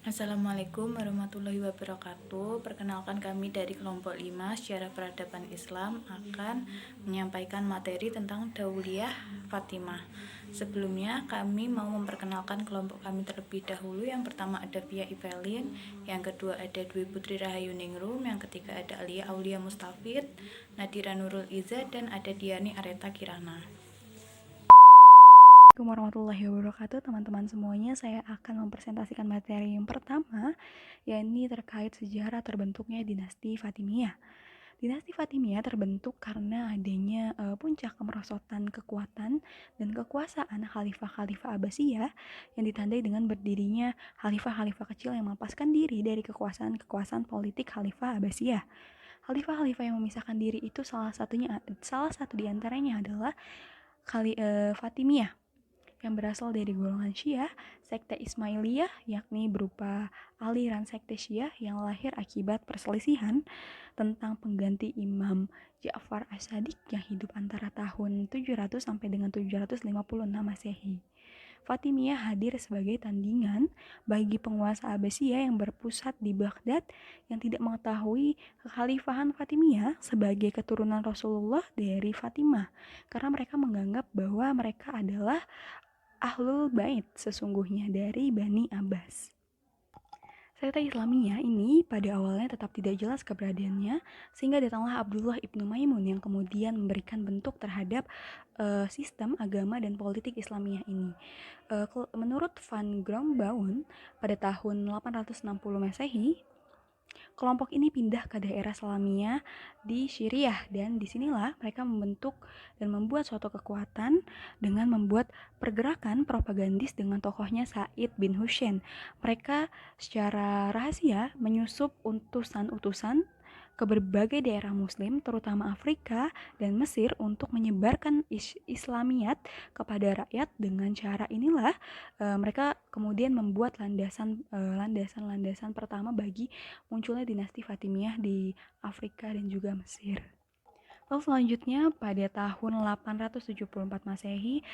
Assalamualaikum warahmatullahi wabarakatuh. Perkenalkan, kami dari kelompok 5 Sejarah Peradaban Islam akan menyampaikan materi tentang Dauliyah Fatimah. Sebelumnya kami mau memperkenalkan kelompok kami terlebih dahulu. Yang pertama ada Via Ivelin, yang kedua ada Dwi Putri Rahayu Ningrum, yang ketiga ada Alia Aulia Mustafid, Nadira Nurul Iza, dan ada Diani Areta Kirana. Assalamualaikum warahmatullahi wabarakatuh, teman-teman semuanya. Saya akan mempresentasikan materi yang pertama, yakni terkait sejarah terbentuknya dinasti Fatimiyah. Dinasti Fatimiyah terbentuk karena adanya puncak kemerosotan kekuatan dan kekuasaan khalifah-khalifah Abbasiyah yang ditandai dengan berdirinya khalifah-khalifah kecil yang melepaskan diri dari kekuasaan politik khalifah Abbasiyah. Khalifah-khalifah yang memisahkan diri itu salah satu di antaranya adalah Fatimiyah yang berasal dari golongan Syiah, sekte Ismailiyah, yakni berupa aliran sekte Syiah yang lahir akibat perselisihan tentang pengganti Imam Ja'far As-Shadiq yang hidup antara tahun 700 sampai dengan 756 Masehi. Fatimiyah hadir sebagai tandingan bagi penguasa Abbasiyah yang berpusat di Baghdad yang tidak mengetahui kekhalifahan Fatimiyah sebagai keturunan Rasulullah dari Fatimah, karena mereka menganggap bahwa mereka adalah Ahlul Bait sesungguhnya dari Bani Abbas. Sekte Islamiyah ini pada awalnya tetap tidak jelas keberadaannya, sehingga datanglah Abdullah ibnu Maimun yang kemudian memberikan bentuk terhadap sistem agama dan politik Islamiyah ini. Menurut Van Grombaun, pada tahun 860 Masehi, kelompok ini pindah ke daerah Salamiyah di Syriah, dan disinilah mereka membentuk dan membuat suatu kekuatan dengan membuat pergerakan propagandis dengan tokohnya Said bin Hussein. Mereka secara rahasia menyusup utusan-utusan ke berbagai daerah muslim, terutama Afrika dan Mesir, untuk menyebarkan Islamiyat kepada rakyat. Dengan cara inilah mereka kemudian membuat landasan pertama bagi munculnya dinasti Fatimiyah di Afrika dan juga Mesir. Lalu selanjutnya pada tahun 874 Masehi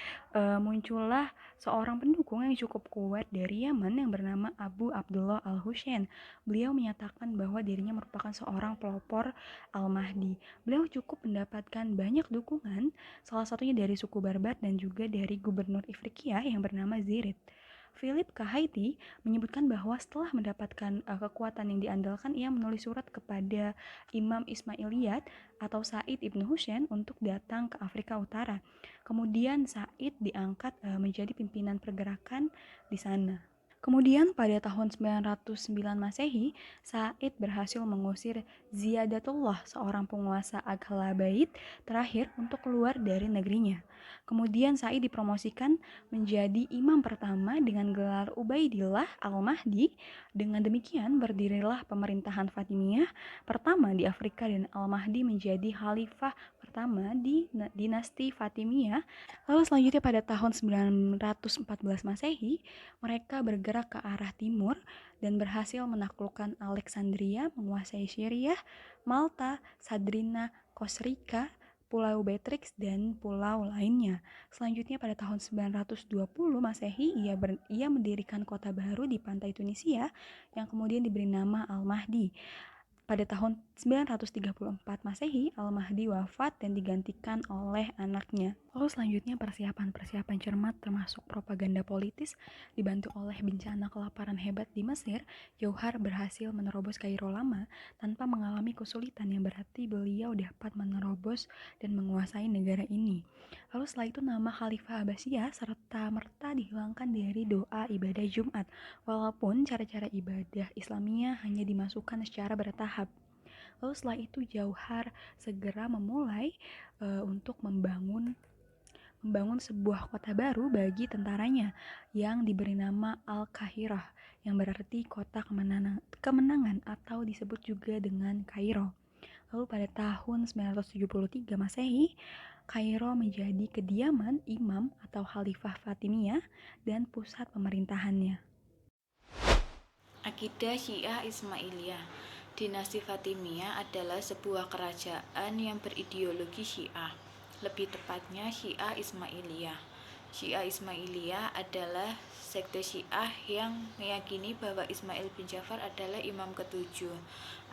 muncullah seorang pendukung yang cukup kuat dari Yaman yang bernama Abu Abdullah Al-Husain. Beliau menyatakan bahwa dirinya merupakan seorang pelopor Al-Mahdi. Beliau cukup mendapatkan banyak dukungan, salah satunya dari suku Barbar dan juga dari gubernur Ifriqiya yang bernama Zirid. Philip Kahaiti menyebutkan bahwa setelah mendapatkan kekuatan yang diandalkan, ia menulis surat kepada Imam Ismailiyat atau Said ibnu Hussein untuk datang ke Afrika Utara. Kemudian Said diangkat menjadi pimpinan pergerakan di sana. Kemudian pada tahun 909 Masehi, Said berhasil mengusir Ziyadatullah, seorang penguasa Aghlabait terakhir, untuk keluar dari negerinya. Kemudian Said dipromosikan menjadi imam pertama dengan gelar Ubaidillah Al-Mahdi. Dengan demikian berdirilah pemerintahan Fatimiyah pertama di Afrika dan Al-Mahdi menjadi khalifah pertama di dinasti Fatimiyah. Lalu selanjutnya pada tahun 914 Masehi, mereka bergerak ke arah timur dan berhasil menaklukkan Alexandria, menguasai Syria, Malta, Sadrina, Kosrika, Pulau Betrix, dan pulau lainnya. Selanjutnya pada tahun 920 Masehi, ia mendirikan kota baru di pantai Tunisia yang kemudian diberi nama Al-Mahdi. Pada tahun 934 Masehi, Al-Mahdi wafat dan digantikan oleh anaknya. Lalu selanjutnya persiapan cermat termasuk propaganda politis dibantu oleh bencana kelaparan hebat di Mesir. Jauhar berhasil menerobos Kairo Lama tanpa mengalami kesulitan yang berarti beliau dapat menerobos dan menguasai negara ini. Lalu setelah itu nama Khalifah Abbasiyah serta-merta dihilangkan dari doa ibadah Jumat, walaupun cara-cara ibadah Islamiyah hanya dimasukkan secara bertahap. Lalu setelah itu Jauhar segera memulai untuk membangun sebuah kota baru bagi tentaranya yang diberi nama Al-Qahirah, yang berarti kota kemenangan atau disebut juga dengan Kairo. Lalu pada tahun 973 Masehi, Kairo menjadi kediaman imam atau khalifah Fatimiyah dan pusat pemerintahannya. Akidah Syiah Ismailiyah. Dinasti Fatimiyah adalah sebuah kerajaan yang berideologi Syiah, lebih tepatnya Syiah Ismailiyah. Syiah Ismailiyah adalah sekte Syiah yang meyakini bahwa Ismail bin Ja'far adalah imam ketujuh.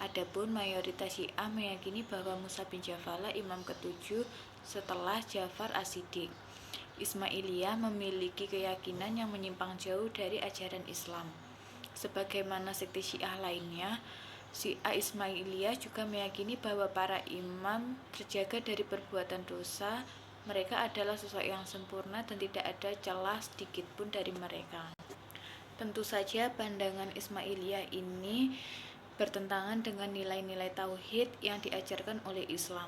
Adapun mayoritas Syiah meyakini bahwa Musa bin Ja'far imam ketujuh setelah Ja'far as-Siddiq. Ismailiyah memiliki keyakinan yang menyimpang jauh dari ajaran Islam. Sebagaimana sekte Syiah lainnya, Syiah Ismailiyah juga meyakini bahwa para imam terjaga dari perbuatan dosa. Mereka adalah sosok yang sempurna dan tidak ada celah sedikit pun dari mereka. Tentu saja pandangan Ismailiyah ini bertentangan dengan nilai-nilai tauhid yang diajarkan oleh Islam.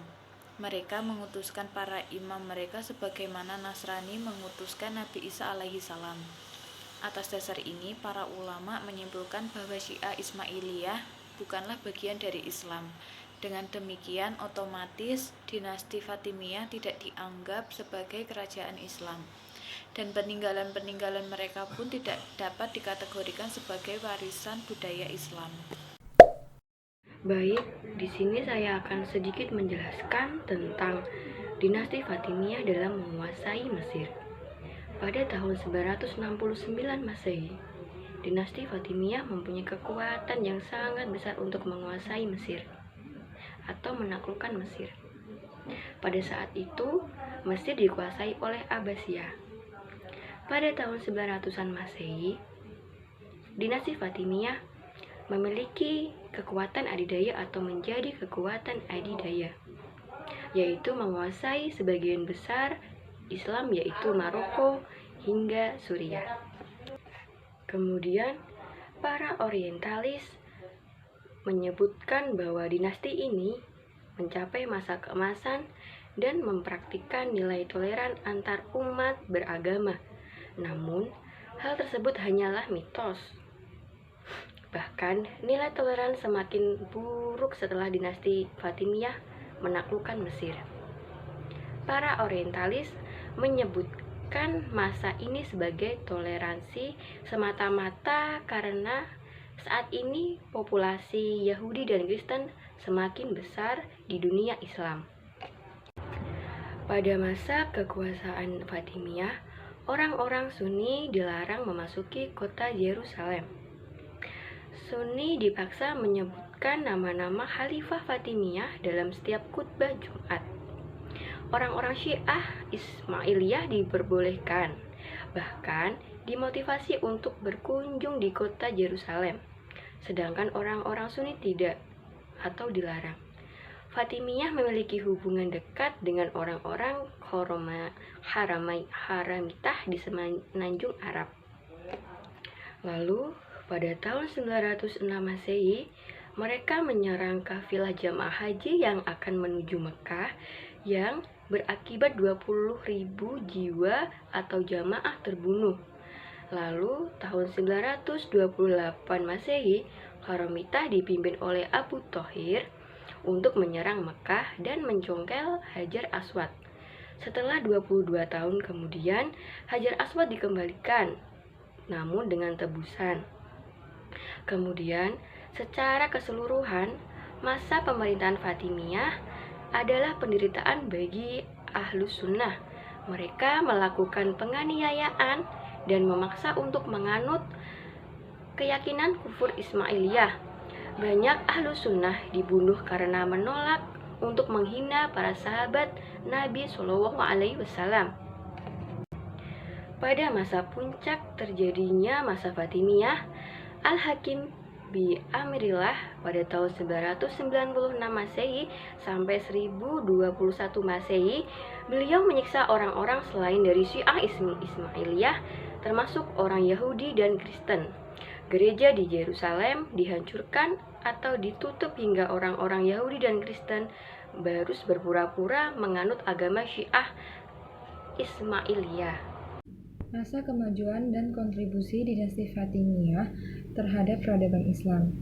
Mereka mengutuskan para imam mereka sebagaimana Nasrani mengutuskan Nabi Isa alaihi salam. Atas dasar ini, para ulama menyimpulkan bahwa Syiah Ismailiyah bukanlah bagian dari Islam. Dengan demikian, otomatis dinasti Fatimiyah tidak dianggap sebagai kerajaan Islam. Dan peninggalan-peninggalan mereka pun tidak dapat dikategorikan sebagai warisan budaya Islam. Baik, di sini saya akan sedikit menjelaskan tentang dinasti Fatimiyah dalam menguasai Mesir. Pada tahun 969 Masehi, dinasti Fatimiyah mempunyai kekuatan yang sangat besar untuk menguasai Mesir atau menaklukkan Mesir. Pada saat itu, Mesir dikuasai oleh Abbasiyah. Pada tahun 900-an Masehi, dinasti Fatimiyah memiliki kekuatan adidaya atau menjadi kekuatan adidaya, yaitu menguasai sebagian besar Islam yaitu Maroko hingga Suriah. Kemudian, para orientalis menyebutkan bahwa dinasti ini mencapai masa keemasan dan mempraktikkan nilai toleran antar umat beragama. Namun, hal tersebut hanyalah mitos. Bahkan, nilai toleran semakin buruk setelah dinasti Fatimiyah menaklukkan Mesir. Para orientalis menyebutkan masa ini sebagai toleransi semata-mata karena saat ini populasi Yahudi dan Kristen semakin besar di dunia Islam. Pada masa kekuasaan Fatimiyah, orang-orang Sunni dilarang memasuki kota Yerusalem. Sunni dipaksa menyebutkan nama-nama Khalifah Fatimiyah dalam setiap khutbah Jumat. Orang-orang Syiah Ismailiyah diperbolehkan, bahkan dimotivasi untuk berkunjung di kota Yerusalem, sedangkan orang-orang Sunni tidak atau dilarang. Fatimiyah memiliki hubungan dekat dengan orang-orang Haramitah di semenanjung Arab. Lalu, pada tahun 906 Masehi, mereka menyerang kafilah jamaah haji yang akan menuju Mekah yang berakibat 20.000 jiwa atau jamaah terbunuh. Lalu, tahun 928 Masehi, Haramitah dipimpin oleh Abu Thohir untuk menyerang Mekah dan mencongkel Hajar Aswad. Setelah 22 tahun kemudian, Hajar Aswad dikembalikan, namun dengan tebusan. Kemudian, secara keseluruhan, masa pemerintahan Fatimiyah adalah penderitaan bagi Ahlus Sunnah. Mereka melakukan penganiayaan dan memaksa untuk menganut keyakinan kufur Ismailiyah. Banyak Ahlus Sunnah dibunuh karena menolak untuk menghina para sahabat Nabi Shallallahu Alaihi Wasallam. Pada masa puncak terjadinya masa Fatimiyah, Al-Hakim bi Amirillah pada tahun 996 Masehi sampai 1021 Masehi, beliau menyiksa orang-orang selain dari Syiah Ismailiyah, termasuk orang Yahudi dan Kristen. Gereja di Yerusalem dihancurkan atau ditutup hingga orang-orang Yahudi dan Kristen baru berpura-pura menganut agama Syiah Ismailiyah. Masa kemajuan dan kontribusi dinasti Fatimiyah terhadap peradaban Islam.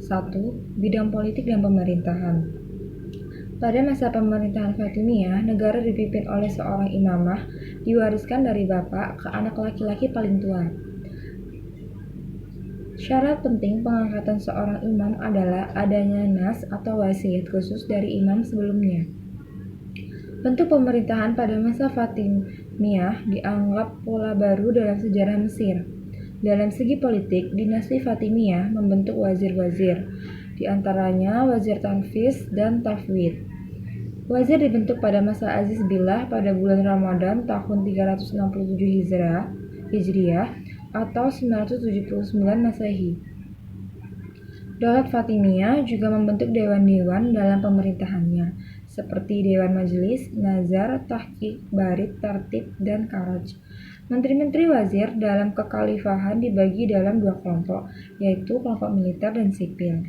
1. Bidang politik dan pemerintahan. Pada masa pemerintahan Fatimiyah, negara dipimpin oleh seorang imamah diwariskan dari bapak ke anak laki-laki paling tua. Syarat penting pengangkatan seorang imam adalah adanya nas atau wasiat khusus dari imam sebelumnya. Bentuk pemerintahan pada masa Fatimiyah Fatimiyah dianggap pola baru dalam sejarah Mesir. Dalam segi politik, dinasti Fatimiyah membentuk wazir-wazir, di antaranya wazir tanfis dan tafwid. Wazir dibentuk pada masa Aziz Billah pada bulan Ramadan tahun 367 Hijriah atau 979 Masehi. Daulat Fatimiyah juga membentuk dewan-dewan dalam pemerintahannya, seperti Dewan Majelis, Nazar, Tahqiq, Barid, Tartib, dan Karaj. Menteri-menteri wazir dalam kekhalifahan dibagi dalam dua kelompok, yaitu kelompok militer dan sipil.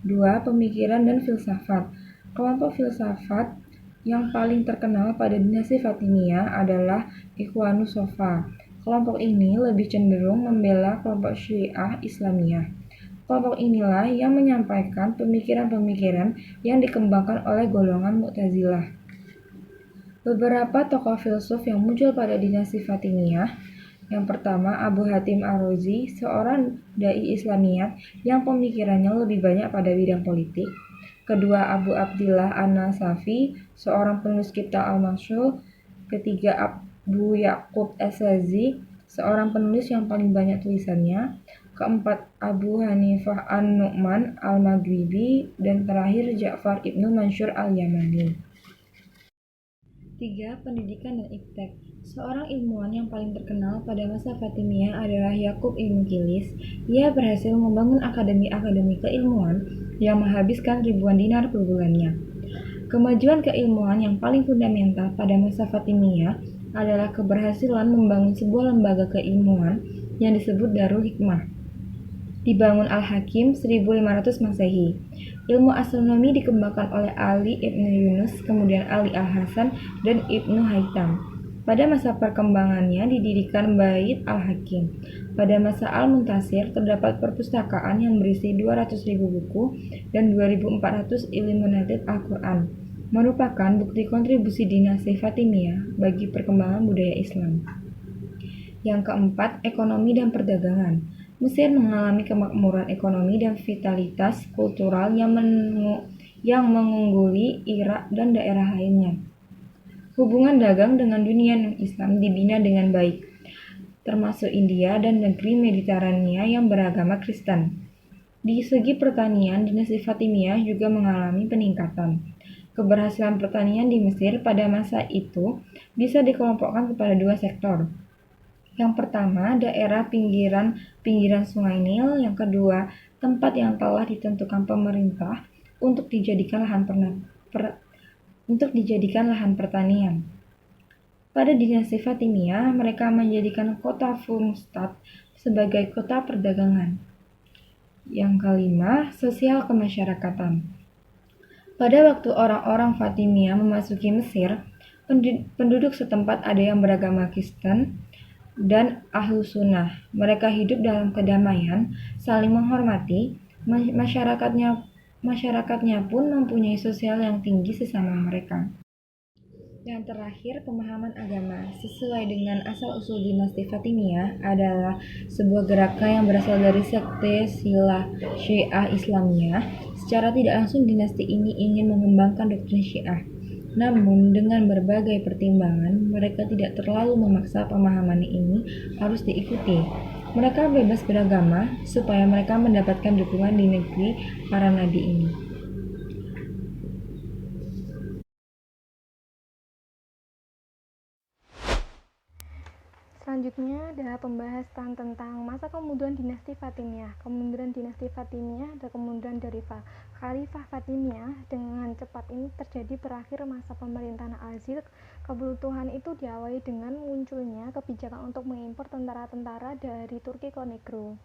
2. Pemikiran dan filsafat. Kelompok filsafat yang paling terkenal pada dinasti Fatimiyah adalah Ikhwanus Sofa. Kelompok ini lebih cenderung membela kelompok Syiah Islamiyah. Kelompok inilah yang menyampaikan pemikiran-pemikiran yang dikembangkan oleh golongan Mu'tazilah. Beberapa tokoh filsuf yang muncul pada dinasti Fatimiyah. Yang pertama, Abu Hatim Ar-Razi, seorang dai Islamiyat yang pemikirannya lebih banyak pada bidang politik. Kedua, Abu Abdillah An-Nasafi, seorang penulis kitab Al-Mansur. Ketiga, Abu Yaqub As-Sazi, seorang penulis yang paling banyak tulisannya. Keempat, Abu Hanifah An-Nu'man Al-Maghribi. Dan terakhir, Ja'far Ibnu Mansur Al-Yamani. 3. Pendidikan dan iptek. Seorang ilmuwan yang paling terkenal pada masa Fatimiyah adalah Yakub Ibn Kilis. Ia berhasil membangun akademi-akademi keilmuan yang menghabiskan ribuan dinar per bulannya. Kemajuan keilmuan yang paling fundamental pada masa Fatimiyah adalah keberhasilan membangun sebuah lembaga keilmuan yang disebut Darul Hikmah. Dibangun Al-Hakim 1500 Masehi. Ilmu astronomi dikembangkan oleh Ali Ibnu Yunus, kemudian Ali Al-Hasan, dan Ibnu Haytham. Pada masa perkembangannya didirikan Bait Al-Hakim. Pada masa Al-Muntasir terdapat perpustakaan yang berisi 200.000 buku dan 2.400 ilmunatit Al-Quran, merupakan bukti kontribusi dinasti Fatimiyah bagi perkembangan budaya Islam. Yang keempat, ekonomi dan perdagangan. Mesir mengalami kemakmuran ekonomi dan vitalitas kultural yang mengungguli Irak dan daerah lainnya. Hubungan dagang dengan dunia non-Islam dibina dengan baik, termasuk India dan negeri Mediterania yang beragama Kristen. Di segi pertanian, dinasti Fatimiyah juga mengalami peningkatan. Keberhasilan pertanian di Mesir pada masa itu bisa dikelompokkan kepada dua sektor. Yang pertama, daerah pinggiran Sungai Nil. Yang kedua, tempat yang telah ditentukan pemerintah untuk dijadikan lahan pertanian. Pada dinasti Fatimiyah, mereka menjadikan kota Furmstad sebagai kota perdagangan. Yang kelima, sosial kemasyarakatan. Pada waktu orang-orang Fatimiyah memasuki Mesir, penduduk setempat ada yang beragama Kristen dan Ahlus Sunnah. Mereka hidup dalam kedamaian, saling menghormati. Masyarakatnya pun mempunyai sosial yang tinggi sesama mereka. Yang terakhir, pemahaman agama. Sesuai dengan asal-usul dinasti Fatimiyah adalah sebuah gerakan yang berasal dari sekte Syiah Islamiyah. Secara tidak langsung dinasti ini ingin mengembangkan doktrin Syiah. Namun, dengan berbagai pertimbangan, mereka tidak terlalu memaksa pemahaman ini harus diikuti. Mereka bebas beragama supaya mereka mendapatkan dukungan di negeri para nabi ini. Selanjutnya adalah pembahasan tentang masa kemunduran dinasti Fatimiyah. Kemunduran dinasti Fatimiyah dan kemunduran dari Khalifah Fatimiyah dengan cepat ini terjadi berakhir masa pemerintahan Al-Aziz. Kebutuhan itu diawali dengan munculnya kebijakan untuk mengimpor tentara-tentara dari Turki ke Negro,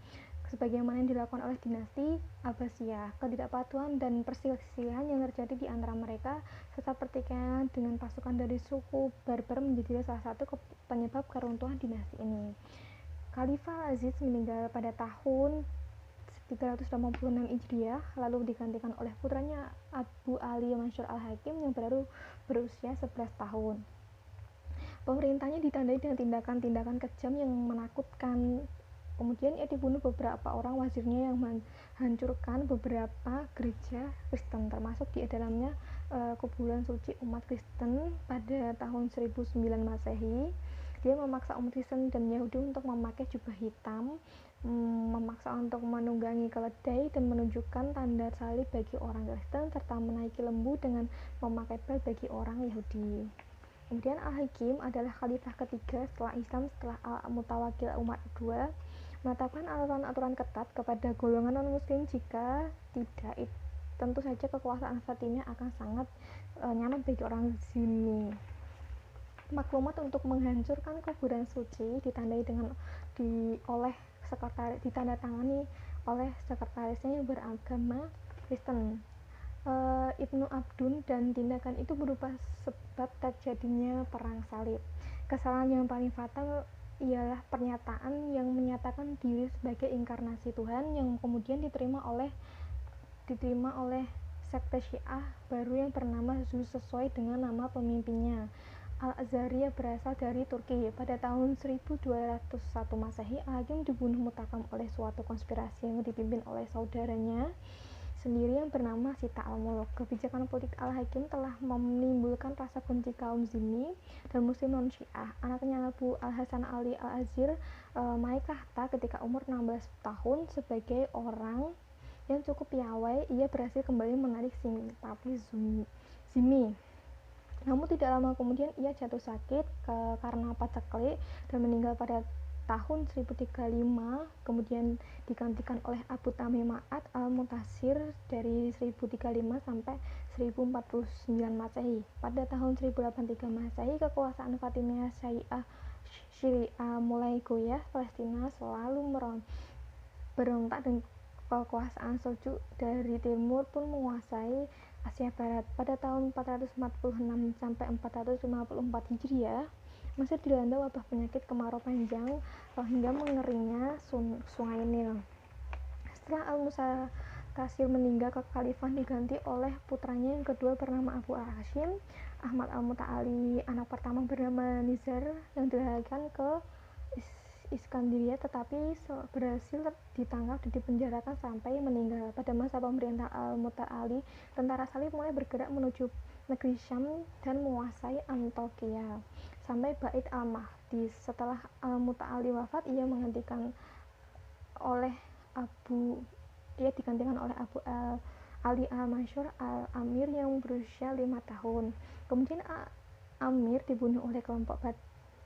sebagaimana yang dilakukan oleh dinasti Abbasiyah. Ketidakpatuhan dan perselisihan yang terjadi di antara mereka serta pertikaian dengan pasukan dari suku Barbar menjadi salah satu penyebab keruntuhan dinasti ini. Khalifah Aziz meninggal pada tahun 386 Hijriah, lalu digantikan oleh putranya Abu Ali Mansur Al-Hakim yang baru berusia 11 tahun. Pemerintahnya ditandai dengan tindakan-tindakan kejam yang menakutkan. Kemudian ia dibunuh beberapa orang wazirnya yang menghancurkan beberapa gereja Kristen, termasuk di dalamnya kuburan suci umat Kristen pada tahun 1009 Masehi. Dia memaksa umat Kristen dan Yahudi untuk memakai jubah hitam, memaksa untuk menunggangi keledai dan menunjukkan tanda salib bagi orang Kristen, serta menaiki lembu dengan memakai bel bagi orang Yahudi. Kemudian Al-Hakim adalah khalifah ketiga setelah Islam setelah Al-Mutawakkil Umar II, menetapkan aturan-aturan ketat kepada golongan non-muslim. Jika tidak, tentu saja kekuasaan Fatimiyah akan sangat nyaman bagi orang Zimmi. Maklumat untuk menghancurkan kuburan suci ditandatangani oleh sekretarisnya yang beragama Kristen, Ibnu Abdun, dan tindakan itu berupa sebab terjadinya perang salib. Kesalahan yang paling fatal ialah pernyataan yang menyatakan diri sebagai inkarnasi Tuhan yang kemudian diterima oleh sekte Syiah baru yang bernama Zeus sesuai dengan nama pemimpinnya. Al-Azhariyah berasal dari Turki. Pada tahun 1201 Masehi, Al-Hakim dibunuh mutakam oleh suatu konspirasi yang dipimpin oleh saudaranya sendiri yang bernama Sita al-Muluk. Kebijakan politik Al-Hakim telah menimbulkan rasa benci kaum Zimmi dan Muslim non-Syiah. Anaknya Abu Al-Hasan Ali Al-Azhir naik tahta ketika umur 16 tahun. Sebagai orang yang cukup piawai, ia berhasil kembali menarik simpati Zimmi. Namun tidak lama kemudian ia jatuh sakit karena paceklik dan meninggal pada tahun 1035, kemudian digantikan oleh Abu Tamim Ma'ad al-Mutasir dari 1035 sampai 1049 Masehi. Pada tahun 1083 Masehi, kekuasaan Fatimiyah Syiah mulai goyah. Palestina selalu berontak dan kekuasaan Seljuk dari timur pun menguasai Asia Barat. Pada tahun 446 sampai 454 Hijriah, Mesir dilanda wabah penyakit kemarau panjang hingga mengeringnya sungai Nil. Setelah Al-Mutasir meninggal, kekhalifahan diganti oleh putranya yang kedua bernama Abu Hashim Ahmad Al-Muta'ali. Anak pertama bernama Nizar yang dilahirkan ke Iskandiria tetapi berhasil ditangkap dan dipenjarakan sampai meninggal. Pada masa pemerintahan Al-Muta'ali, tentara salib mulai bergerak menuju negeri Syam dan menguasai Antokia sampai Bait al-Mahdi. Setelah Al-Muta'ali wafat, ia digantikan oleh Abu Ali al-Mansur al-Amir yang berusia 5 tahun. Kemudian Amir dibunuh oleh kelompok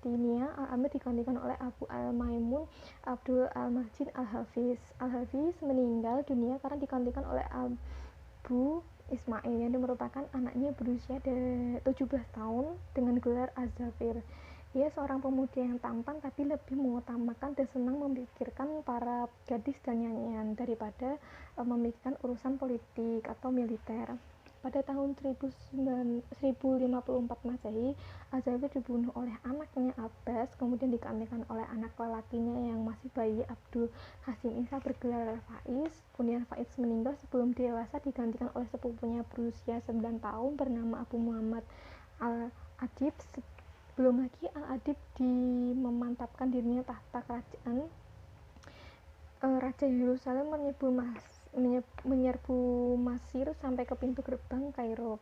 Al-Amir digantikan oleh Abu al-Maimun Abdul al-Majid al-Hafiz. Al-Hafiz meninggal dunia karena digantikan oleh Abu Ismail yang merupakan anaknya berusia 17 tahun dengan gelar Az-Zafir. Ia seorang pemuda yang tampan tapi lebih mengutamakan dan senang memikirkan para gadis dan nyanyian daripada memikirkan urusan politik atau militer. Pada tahun 1054 Masehi, Az-Zafir dibunuh oleh anaknya Abbas, kemudian digantikan oleh anak lelakinya yang masih bayi Abdul Hasim Isa bergelar Faiz. Kemudian Faiz meninggal sebelum dewasa, digantikan oleh sepupunya berusia 9 tahun bernama Abu Muhammad Al-Adib. Belum lagi Al-Adib memantapkan dirinya tahta kerajaan. Raja Yerusalem menyerbu Mesir sampai ke pintu gerbang Kairo.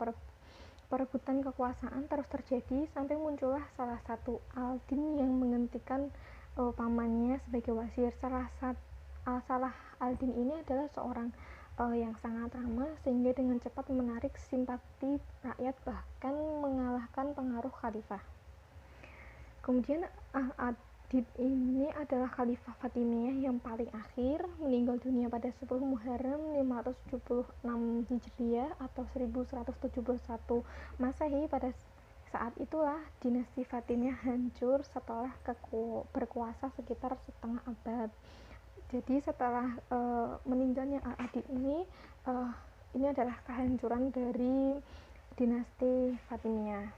Perebutan kekuasaan terus terjadi sampai muncullah salah satu Al-Din yang menghentikan pamannya sebagai wazir. Salah Al-Din ini adalah seorang yang sangat ramah sehingga dengan cepat menarik simpati rakyat bahkan mengalahkan pengaruh khalifah. Kemudian Al-Adib ini adalah khalifah Fatimiyah yang paling akhir, meninggal dunia pada 10 Muharram 576 Hijriah atau 1171 Masehi. Pada saat itulah dinasti Fatimiyah hancur setelah berkuasa sekitar setengah abad. Jadi setelah meninggalnya Al-Adib ini adalah kehancuran dari dinasti Fatimiyah.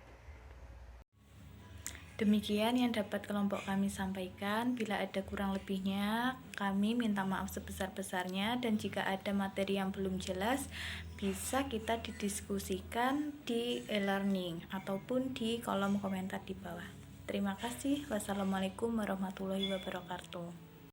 Demikian yang dapat kelompok kami sampaikan. Bila ada kurang lebihnya, kami minta maaf sebesar-besarnya, dan jika ada materi yang belum jelas, bisa kita didiskusikan di e-learning ataupun di kolom komentar di bawah. Terima kasih. Wassalamualaikum warahmatullahi wabarakatuh.